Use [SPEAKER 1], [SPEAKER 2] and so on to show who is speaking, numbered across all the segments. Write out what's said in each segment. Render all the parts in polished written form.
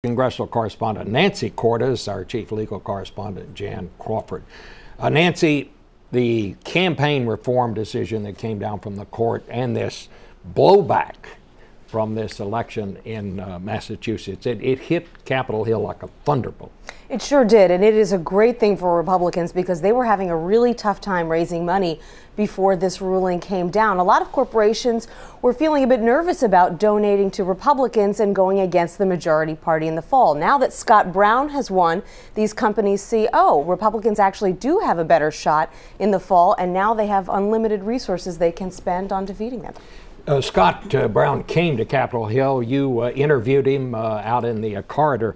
[SPEAKER 1] Congressional correspondent Nancy Cordes, our chief legal correspondent Jan Crawford. Nancy, the campaign reform decision that came down from the court and this blowback from this election in Massachusetts, it hit Capitol Hill like a thunderbolt.
[SPEAKER 2] It sure did, and it is a great thing for Republicans because they were having a really tough time raising money before this ruling came down. A lot of corporations were feeling a bit nervous about donating to Republicans and going against the majority party in the fall. Now that Scott Brown has won, these companies see, oh, Republicans actually do have a better shot in the fall, and now they have unlimited resources they can spend on defeating them.
[SPEAKER 1] Scott Brown came to Capitol Hill. You interviewed him out in the corridor.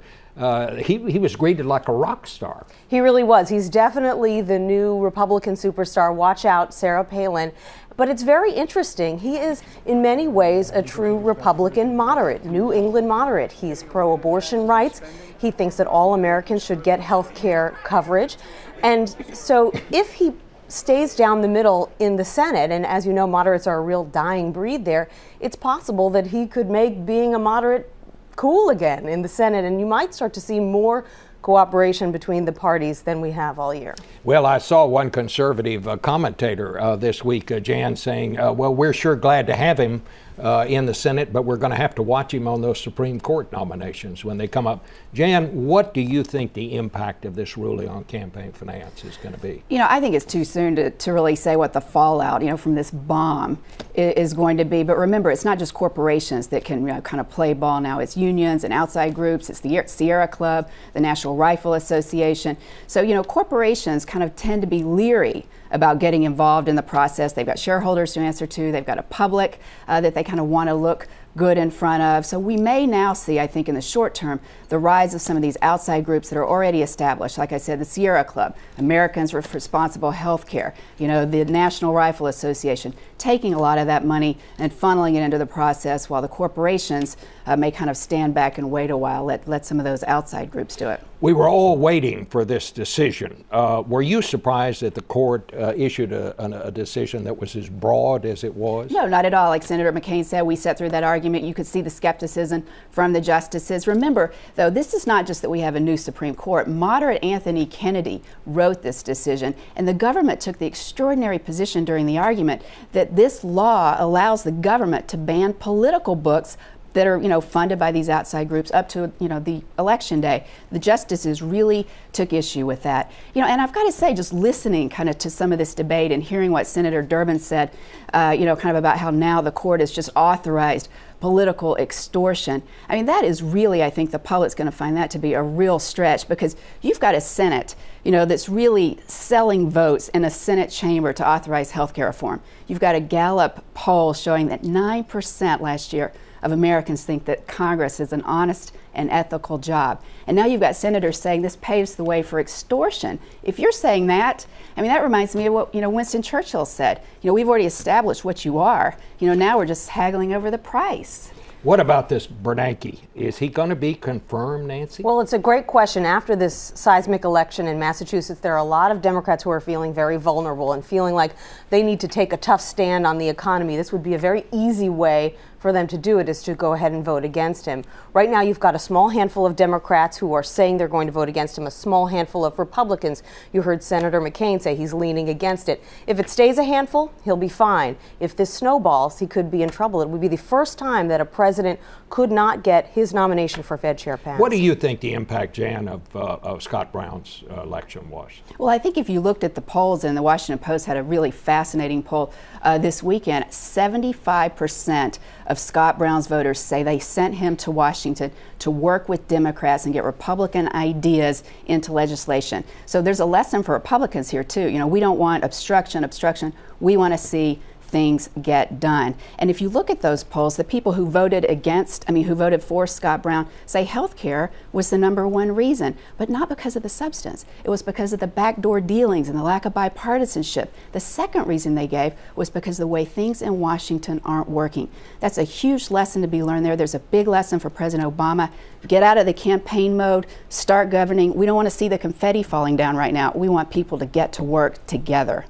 [SPEAKER 1] He was greeted like a rock star. He
[SPEAKER 2] really was. He's definitely the new Republican superstar. Watch out, Sarah Palin. But it's very interesting. He is in many ways a true Republican moderate, New England moderate. He's pro-abortion rights. He thinks that all Americans should get health care coverage. And so if he stays down the middle in the Senate, and as you know, moderates are a real dying breed there, it's possible that he could make being a moderate cool again in the Senate, and you might start to see more cooperation between the parties than we have all year.
[SPEAKER 1] Well, I saw one conservative commentator this week, Jan, saying, well, we're sure glad to have him in the Senate, but we're going to have to watch him on those Supreme Court nominations when they come up. Jan, what do you think the impact of this ruling on campaign finance is going to be?
[SPEAKER 3] You know, I think it's too soon to really say what the fallout, from this bomb is going to be. But remember, it's not just corporations that can kind of play ball now. It's unions and outside groups. It's the Sierra Club, the National Rifle Association. So, corporations kind of tend to be leery about getting involved in the process. They've got shareholders to answer to. They've got a public that they kind of want to look good in front of. So we may now see, I think in the short term, the rise of some of these outside groups that are already established. Like I said, the Sierra Club, Americans for Responsible Health Care, the National Rifle Association, taking a lot of that money and funneling it into the process while the corporations may kind of stand back and wait a while, let some of those outside groups do it.
[SPEAKER 1] We were all waiting for this decision. Were you surprised that the court issued a decision that was as broad as it was?
[SPEAKER 3] No, not at all. Like Senator McCain said, we sat through that argument. You could see the skepticism from the justices. Remember, though, this is not just that we have a new Supreme Court. Moderate Anthony Kennedy wrote this decision, and the government took the extraordinary position during the argument that this law allows the government to ban political books that are, funded by these outside groups up to, the election day. The justices really took issue with that. And I've got to say, just listening kind of to some of this debate and hearing what Senator Durbin said, kind of about how now the court has just authorized political extortion. I mean, that is really, I think the public's going to find that to be a real stretch, because you've got a Senate, that's really selling votes in a Senate chamber to authorize health care reform. You've got a Gallup poll showing that 9% last year of Americans think that Congress is an honest and ethical job. And now you've got senators saying this paves the way for extortion. If you're saying that, that reminds me of what, Winston Churchill said. We've already established what you are. Now we're just haggling over the price.
[SPEAKER 1] What about this Bernanke? Is he going to be confirmed, Nancy?
[SPEAKER 2] Well, it's a great question. After this seismic election in Massachusetts, there are a lot of Democrats who are feeling very vulnerable and feeling like they need to take a tough stand on the economy. This would be a very easy way for them to do it, is to go ahead and vote against him. Right now, you've got a small handful of Democrats who are saying they're going to vote against him, a small handful of Republicans. You heard Senator McCain say he's leaning against it. If it stays a handful, he'll be fine. If this snowballs, he could be in trouble. It would be the first time that a president could not get his nomination for Fed Chair passed.
[SPEAKER 1] What do you think the impact, Jan, of Scott Brown's election was?
[SPEAKER 3] Well, I think if you looked at the polls, and the Washington Post had a really fascinating poll this weekend, 75% of Scott Brown's voters say they sent him to Washington to work with Democrats and get Republican ideas into legislation. So there's a lesson for Republicans here too. We don't want obstruction. We want to see things get done. And if you look at those polls, the people who voted who voted for Scott Brown say health care was the #1 reason, but not because of the substance. It was because of the backdoor dealings and the lack of bipartisanship. The second reason they gave was because of the way things in Washington aren't working. That's a huge lesson to be learned there. There's a big lesson for President Obama. Get out of the campaign mode, start governing. We don't want to see the confetti falling down right now. We want people to get to work together.